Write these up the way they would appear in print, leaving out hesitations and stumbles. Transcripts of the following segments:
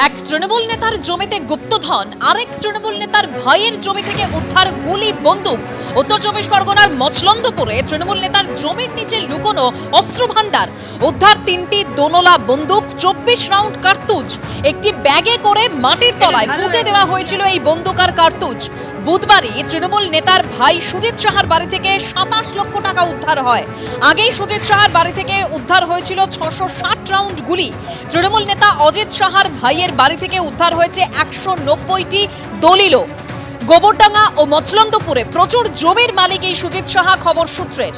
এক তৃণমূল নেতার জমিতে গুপ্তধন, আরেক তৃণমূল নেতার ভাইয়ের জমি থেকে উদ্ধার গুলি, বন্দুক। উত্তর চব্বিশ পরগনার মচলন্দপুরে তৃণমূল নেতার জমির নিচে লুকোনো অস্ত্র ভান্ডার। উদ্ধার 3টি দোনলা বন্দুক, 24 রাউন্ড কার্তুজ। একটি ব্যাগে করে মাটির তলায় পুঁতে দেওয়া হয়েছিল এই বন্দুক আর কার্তুজ। বুধবারই তৃণমূল নেতার ভাই সুজিত সাহার বাড়ি থেকে 27 লক্ষ টাকা উদ্ধার হয়। আগেই সুজিত সাহার বাড়ি থেকে উদ্ধার হয়েছিল 660 রাউন্ড গুলি। তৃণমূল নেতা অজিত সাহার ভাইয়ের বাড়ি থেকে উদ্ধার হয়েছে 190টি দলিলও। গোবরডাঙ্গা ও মচলন্দপুরে প্রচুর জমির মালিক এই সুজিত সাহা, খবর সূত্রের।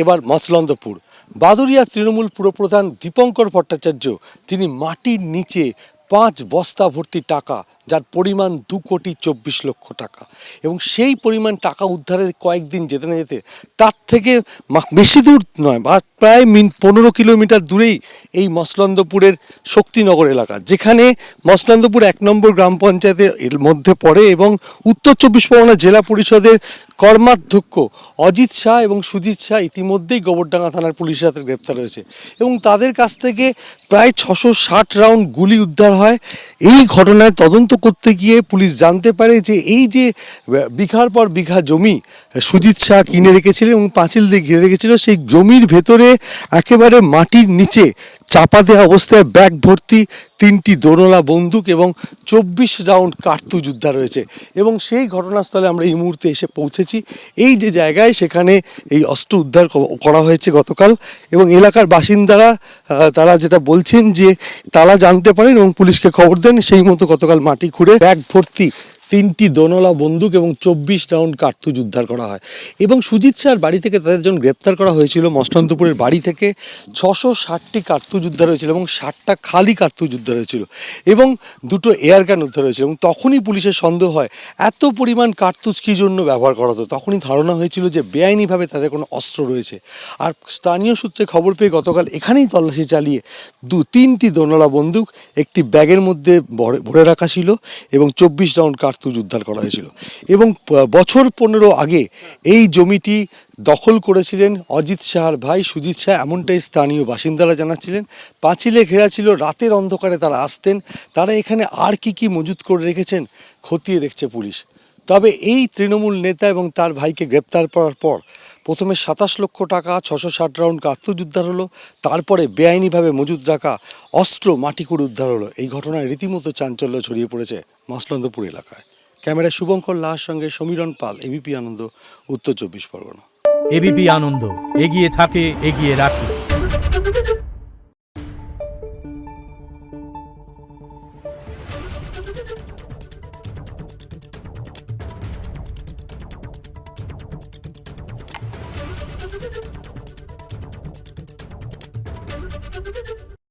এবার মচলন্দপুর বাদুরিয়া তৃণমূল পুরপ্রধান দীপঙ্কর ভট্টাচার্য, তিনি মাটির নিচে 5 বস্তা ভর্তি টাকা, যার পরিমাণ 2,24,00,000 টাকা, এবং সেই পরিমাণ টাকা উদ্ধারের কয়েকদিন যেতে না যেতে তার থেকে বেশি দূর নয়, বা প্রায় 15 কিলোমিটার দূরেই এই মচলন্দপুরের শক্তিনগর এলাকা, যেখানে মচলন্দপুর 1 নম্বর গ্রাম পঞ্চায়েতের এর মধ্যে পড়ে, এবং উত্তর চব্বিশ পরগনা জেলা পরিষদের কর্মাধ্যক্ষ অজিত শাহ এবং সুজিত শাহ ইতিমধ্যেই গোবরডাঙ্গা থানার পুলিশের হাতে গ্রেপ্তার হয়েছে, এবং তাদের কাছ থেকে প্রায় 660 রাউন্ড গুলি উদ্ধার হয়। এই ঘটনায় তদন্ত করতে গিয়ে পুলিশ জানতে পারে যে এই যে বিঘার পর বিঘা জমি সুজিত শাহ কিনে রেখেছিলেন এবং পাঁচিল দিয়ে ঘিরে রেখেছিল, সেই জমির ভেতরে একেবারে মাটির নিচে চাপা দেওয়া অবস্থায় ব্যাগ ভর্তি 3টি দোনলা বন্দুক এবং 24 রাউন্ড কার্তুজ উদ্ধার হয়েছে। এবং সেই ঘটনাস্থলে আমরা এই মুহূর্তে এসে পৌঁছেছি। এই যে জায়গায়, সেখানে এই অস্ত্র উদ্ধার করা হয়েছে গতকাল, এবং এলাকার বাসিন্দারা তারা যেটা বলছেন যে তারা জানতে পারেন এবং পুলিশকে খবর দেন, সেই মতো গতকাল মাটি খুঁড়ে ব্যাগ ভর্তি 3টি দোনলা বন্দুক এবং 24 রাউন্ড কার্তুজ উদ্ধার করা হয়। এবং সুজিত শাহর বাড়ি থেকে তাদের যখন গ্রেপ্তার করা হয়েছিল, মচলন্দপুরের বাড়ি থেকে 660টি কার্তুজ উদ্ধার হয়েছিল, এবং 60টা খালি কার্তুজ উদ্ধার হয়েছিল, এবং 2টো এয়ার গান উদ্ধার হয়েছিল। এবং তখনই পুলিশের সন্দেহ হয় এত পরিমাণ কার্তুজ কী জন্য ব্যবহার করা হতো। তখনই ধারণা হয়েছিল যে বেআইনিভাবে তাদের কোনো অস্ত্র রয়েছে। আর স্থানীয় সূত্রে খবর পেয়ে গতকাল এখানেই তল্লাশি চালিয়ে 3টি দোনলা বন্দুক একটি ব্যাগের মধ্যে ভরে রাখা ছিল, এবং 24 রাউন্ড কার্তুজ উদ্ধার করা হয়েছিল। এবং বছর 15 আগে এই জমিটি দখল করেছিলেন অজিত শাহর ভাই সুজিত শাহ, এমনটাই স্থানীয় বাসিন্দারা জানাচ্ছিলেন। পাঁচিলে ঘেরা ছিল, রাতের অন্ধকারে তারা আসতেন। তারা এখানে আর কি মজুত করে রেখেছেন খতিয়ে দেখছে পুলিশ। তবে এই তৃণমূল নেতা এবং তার ভাইকে গ্রেপ্তার করার পর প্রথমে 27 লক্ষ টাকা, 660 রাউন্ড কার্তুজ উদ্ধার হলো, তারপরে বেআইনিভাবে মজুত রাখা অস্ত্র মাটি খুঁড়ে উদ্ধার হলো। এই ঘটনায় রীতিমতো চাঞ্চল্য ছড়িয়ে পড়েছে মচলন্দপুর এলাকায়। ক্যামেরায় শুভঙ্কর লাহার সঙ্গে সমীরণ পাল, এবিপি আনন্দ, উত্তর চব্বিশ পরগনা। এবিপি আনন্দ, এগিয়ে থাকে, এগিয়ে রাখে।